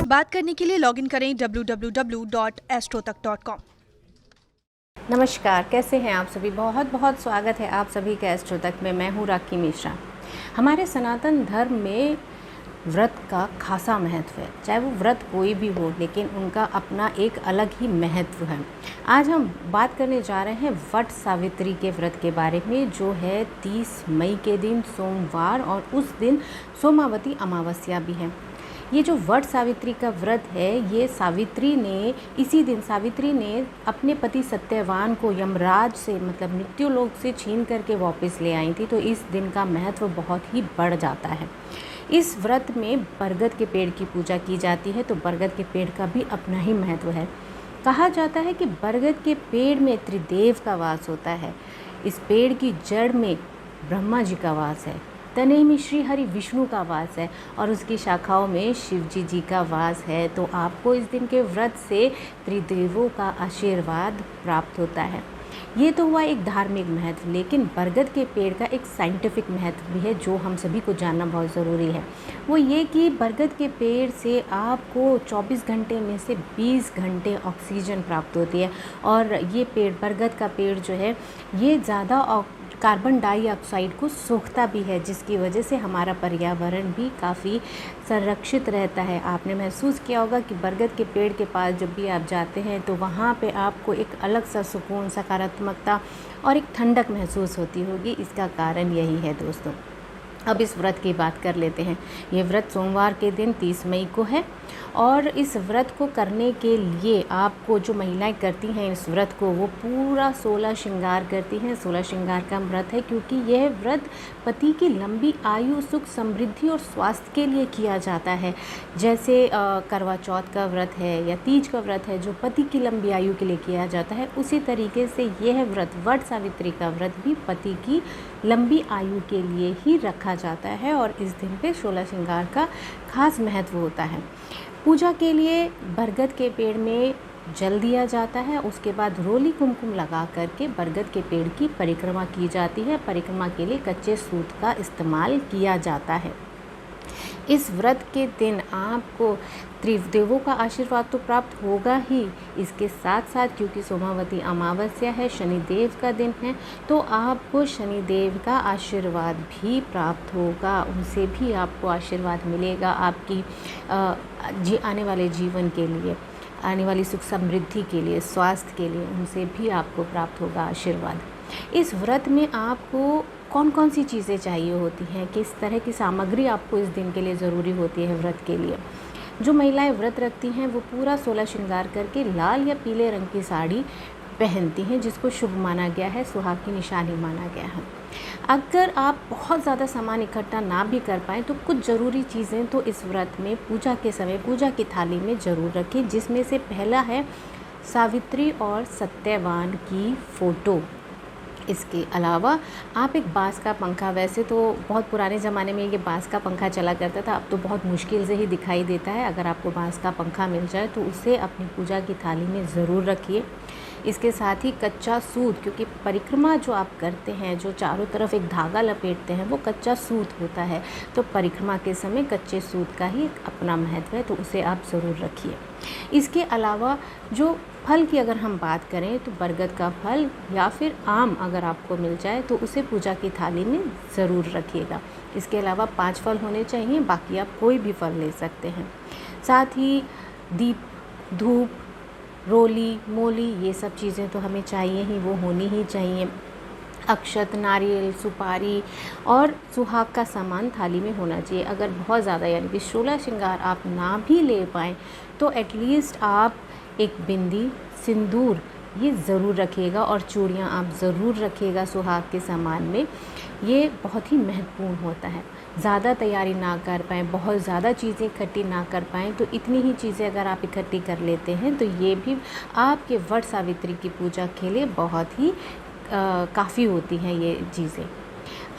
बात करने के लिए लॉगिन करें www.astrotak.com। नमस्कार, कैसे हैं आप सभी। बहुत बहुत स्वागत है आप सभी के एस्ट्रो तक में। मैं हूँ राखी मिश्रा। हमारे सनातन धर्म में व्रत का खासा महत्व है। चाहे वो व्रत कोई भी हो, लेकिन उनका अपना एक अलग ही महत्व है। आज हम बात करने जा रहे हैं वट सावित्री के व्रत के बारे में, जो है 30 मई के दिन सोमवार, और उस दिन सोमावती अमावस्या भी है। ये जो वट सावित्री का व्रत है, ये इसी दिन सावित्री ने अपने पति सत्यवान को यमराज से, मतलब मृत्युलोक से छीन करके वापस ले आई थी। तो इस दिन का महत्व बहुत ही बढ़ जाता है। इस व्रत में बरगद के पेड़ की पूजा की जाती है। तो बरगद के पेड़ का भी अपना ही महत्व है। कहा जाता है कि बरगद के पेड़ में त्रिदेव का वास होता है। इस पेड़ की जड़ में ब्रह्मा जी का वास है, तने में श्री हरि विष्णु का वास है, और उसकी शाखाओं में शिवजी जी का वास है। तो आपको इस दिन के व्रत से त्रिदेवों का आशीर्वाद प्राप्त होता है। ये तो हुआ एक धार्मिक महत्व, लेकिन बरगद के पेड़ का एक साइंटिफिक महत्व भी है, जो हम सभी को जानना बहुत ज़रूरी है। वो ये कि बरगद के पेड़ से आपको 24 घंटे में से 20 घंटे ऑक्सीजन प्राप्त होती है। और ये पेड़, बरगद का पेड़ जो है, ये ज़्यादा कार्बन डाइऑक्साइड को सोखता भी है, जिसकी वजह से हमारा पर्यावरण भी काफ़ी संरक्षित रहता है। आपने महसूस किया होगा कि बरगद के पेड़ के पास जब भी आप जाते हैं, तो वहाँ पे आपको एक अलग सा सुकून, सकारात्मकता और एक ठंडक महसूस होती होगी। इसका कारण यही है दोस्तों। अब इस व्रत की बात कर लेते हैं। ये व्रत सोमवार के दिन 30 मई को है, और इस व्रत को करने के लिए आपको, जो महिलाएं करती हैं इस व्रत को, वो पूरा 16 श्रृंगार करती हैं। 16 श्रृंगार का व्रत है, क्योंकि यह व्रत पति की लंबी आयु, सुख, समृद्धि और स्वास्थ्य के लिए किया जाता है। जैसे करवा चौथ का व्रत है या तीज का व्रत है, जो पति की लंबी आयु के लिए किया जाता है, उसी तरीके से यह व्रत, वट सावित्री का व्रत भी पति की लंबी आयु के लिए ही रखा जाता है। और इस दिन पे 16 श्रृंगार का खास महत्व होता है। पूजा के लिए बरगद के पेड़ में जल दिया जाता है। उसके बाद रोली कुमकुम लगा करके बरगद के पेड़ की परिक्रमा की जाती है। परिक्रमा के लिए कच्चे सूत का इस्तेमाल किया जाता है। इस व्रत के दिन आपको त्रिदेवों का आशीर्वाद तो प्राप्त होगा ही, इसके साथ साथ, क्योंकि सोमावती अमावस्या है, शनिदेव का दिन है, तो आपको शनिदेव का आशीर्वाद भी प्राप्त होगा। उनसे भी आपको आशीर्वाद मिलेगा आपकी आने वाले जीवन के लिए, आने वाली सुख समृद्धि के लिए, स्वास्थ्य के लिए, उनसे भी आपको प्राप्त होगा आशीर्वाद। इस व्रत में आपको कौन कौन सी चीज़ें चाहिए होती हैं, किस तरह की सामग्री आपको इस दिन के लिए ज़रूरी होती है व्रत के लिए। जो महिलाएं व्रत रखती हैं, वो पूरा 16 श्रृंगार करके लाल या पीले रंग की साड़ी पहनती हैं, जिसको शुभ माना गया है, सुहाग की निशानी माना गया है। अगर आप बहुत ज़्यादा सामान इकट्ठा ना भी कर पाएँ, तो कुछ ज़रूरी चीज़ें तो इस व्रत में पूजा के समय पूजा की थाली में ज़रूर रखें, जिसमें से पहला है सावित्री और सत्यवान की फ़ोटो। इसके अलावा आप एक बाँस का पंखा, वैसे तो बहुत पुराने ज़माने में ये बाँस का पंखा चला करता था, अब तो बहुत मुश्किल से ही दिखाई देता है। अगर आपको बाँस का पंखा मिल जाए तो उसे अपनी पूजा की थाली में ज़रूर रखिए। इसके साथ ही कच्चा सूत, क्योंकि परिक्रमा जो आप करते हैं, जो चारों तरफ एक धागा लपेटते हैं, वो कच्चा सूत होता है। तो परिक्रमा के समय कच्चे सूत का ही एक अपना महत्व है, तो उसे आप ज़रूर रखिए। इसके अलावा जो फल की अगर हम बात करें, तो बरगद का फल या फिर आम अगर आपको मिल जाए, तो उसे पूजा की थाली में ज़रूर रखिएगा। इसके अलावा 5 फल होने चाहिए, बाकी आप कोई भी फल ले सकते हैं। साथ ही दीप, धूप, रोली, मोली, ये सब चीज़ें तो हमें चाहिए ही, वो होनी ही चाहिए। अक्षत, नारियल, सुपारी और सुहाग का सामान थाली में होना चाहिए। अगर बहुत ज़्यादा, यानी कि 16 श्रृंगार आप ना भी ले पाएँ, तो एटलीस्ट आप एक बिंदी, सिंदूर ये ज़रूर रखिएगा, और चूड़ियाँ आप ज़रूर रखिएगा सुहाग के सामान में। ये बहुत ही महत्वपूर्ण होता है। ज़्यादा तैयारी ना कर पाएँ, बहुत ज़्यादा चीज़ें इकट्ठी ना कर पाएँ, तो इतनी ही चीज़ें अगर आप इकट्ठी कर लेते हैं, तो ये भी आपके वट सावित्री की पूजा के लिए बहुत ही काफ़ी होती हैं ये चीज़ें।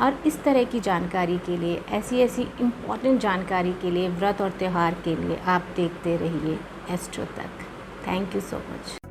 और इस तरह की जानकारी के लिए, ऐसी इम्पॉर्टेंट जानकारी के लिए, व्रत और त्यौहार के लिए आप देखते रहिए एस्ट्रो तक। Thank you so much.